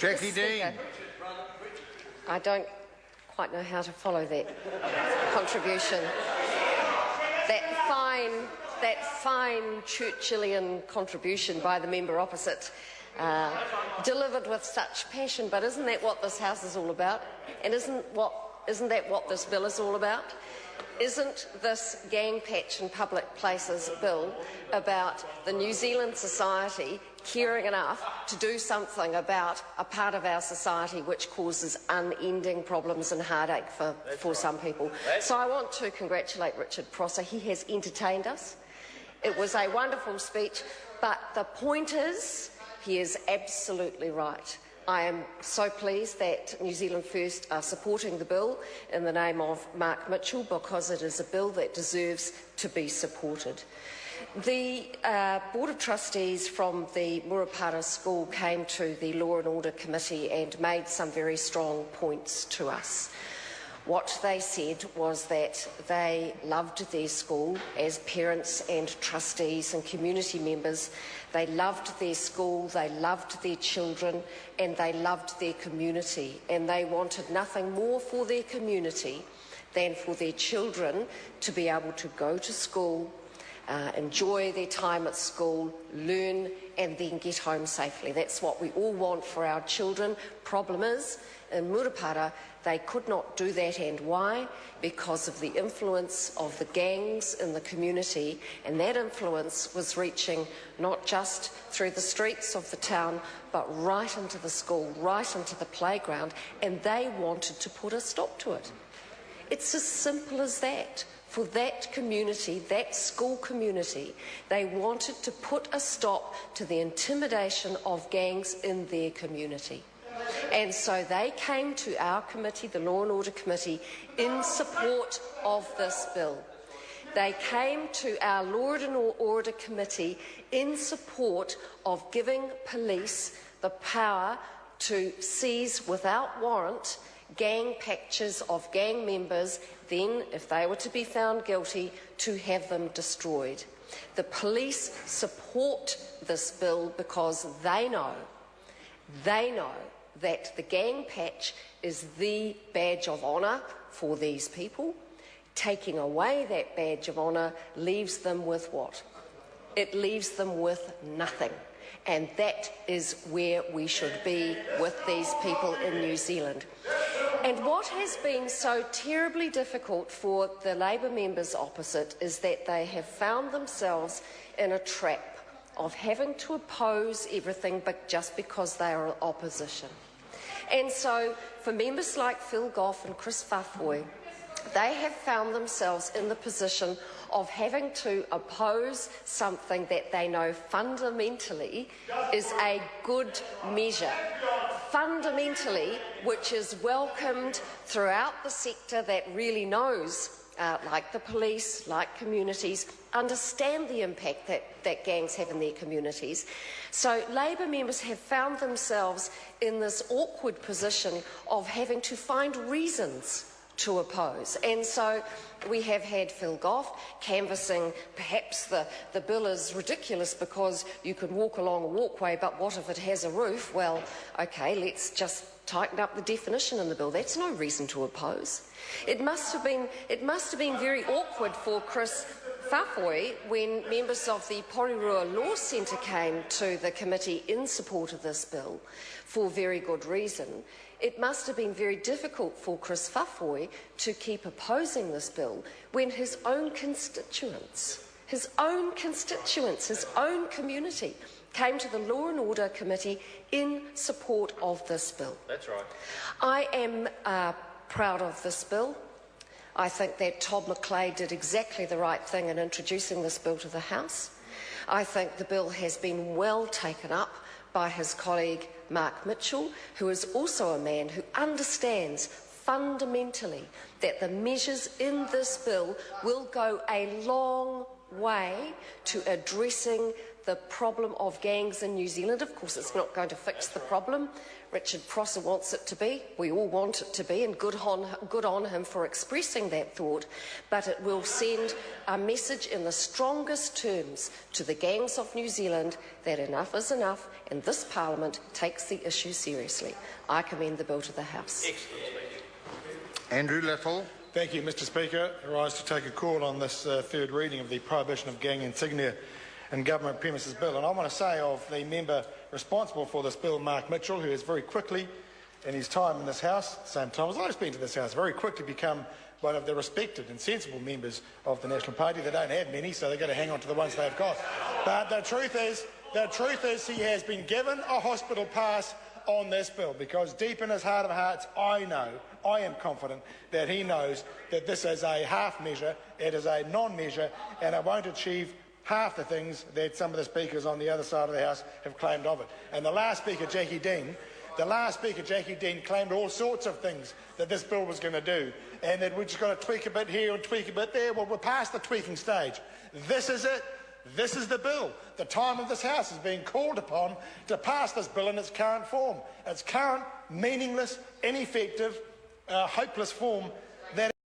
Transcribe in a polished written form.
Jackie Dean. I don't quite know how to follow that contribution. That fine Churchillian contribution by the member opposite, delivered with such passion. But isn't that what this House is all about? And isn't that what this bill is all about? Isn't this gang patch in public places bill about the New Zealand society caring enough to do something about a part of our society which causes unending problems and heartache for some people? So I want to congratulate Richard Prosser. He has entertained us. It was a wonderful speech, but the point is, he is absolutely right. I am so pleased that New Zealand First are supporting the bill in the name of Mark Mitchell, because it is a bill that deserves to be supported. The Board of Trustees from the Murupara School came to the Law and Order Committee and made some very strong points to us. What they said was that they loved their school as parents and trustees and community members. They loved their school, they loved their children, and they loved their community. And they wanted nothing more for their community than for their children to be able to go to school, enjoy their time at school, learn, and then get home safely. That's what we all want for our children. Problem is, in Murupara, they could not do that. And why? Because of the influence of the gangs in the community, and that influence was reaching not just through the streets of the town, but right into the school, right into the playground, and they wanted to put a stop to it. It's as simple as that. For that community, that school community, they wanted to put a stop to the intimidation of gangs in their community. And so they came to our committee, the Law and Order Committee, in support of this bill. They came to our Law and Order Committee in support of giving police the power to seize without warrant gang patches of gang members, then, if they were to be found guilty, to have them destroyed. The police support this bill because they know that the gang patch is the badge of honour for these people. Taking away that badge of honour leaves them with what? It leaves them with nothing. And that is where we should be with these people in New Zealand. And what has been so terribly difficult for the Labour members opposite is that they have found themselves in a trap of having to oppose everything but just because they are opposition. And so for members like Phil Goff and Chris Whawhoi, they have found themselves in the position of having to oppose something that they know fundamentally is a good measure. Fundamentally, which is welcomed throughout the sector that really knows, like the police, like communities, understand the impact that gangs have in their communities. So Labour members have found themselves in this awkward position of having to find reasons to oppose. And so we have had Phil Goff canvassing perhaps the bill is ridiculous because you can walk along a walkway, but what if it has a roof? Well, OK, let's just tighten up the definition in the bill. That's no reason to oppose. It must have been very awkward for Chris Whawhoi when members of the Porirua Law Centre came to the committee in support of this bill for very good reason. It must have been very difficult for Chris Whawhoi to keep opposing this bill when his own constituents, his own community came to the Law and Order Committee in support of this bill. That's right. I am proud of this bill. I think that Todd McClay did exactly the right thing in introducing this bill to the House. I think the bill has been well taken up by his colleague Mark Mitchell, who is also a man who understands fundamentally that the measures in this bill will go a long way to addressing the problem of gangs in New Zealand. Of course, it's not going to fix the problem. Richard Prosser wants it to be. We all want it to be, and good on him for expressing that thought. But it will send a message in the strongest terms to the gangs of New Zealand that enough is enough, and this Parliament takes the issue seriously. I commend the bill to the House. Andrew Little. Thank you, Mr Speaker. I rise to take a call on this third reading of the Prohibition of Gang Insignia in Government Premises Bill. And I want to say of the member responsible for this bill, Mark Mitchell, who has very quickly, in his time in this House, same time as I've been to this House, very quickly become one of the respected and sensible members of the National Party. They don't have many, so they've got to hang on to the ones they've got. But the truth is he has been given a hospital pass on this bill, because deep in his heart of hearts, I am confident that he knows that this is a half measure, it is a non-measure, and it won't achieve half the things that some of the speakers on the other side of the House have claimed of it. And the last speaker, Jackie Dean, claimed all sorts of things that this bill was going to do, and that we're just going to tweak a bit here and tweak a bit there. Well, we're past the tweaking stage. This is it. This is the bill. The time of this House is being called upon to pass this bill in its current form. Its current, meaningless, ineffective, hopeless form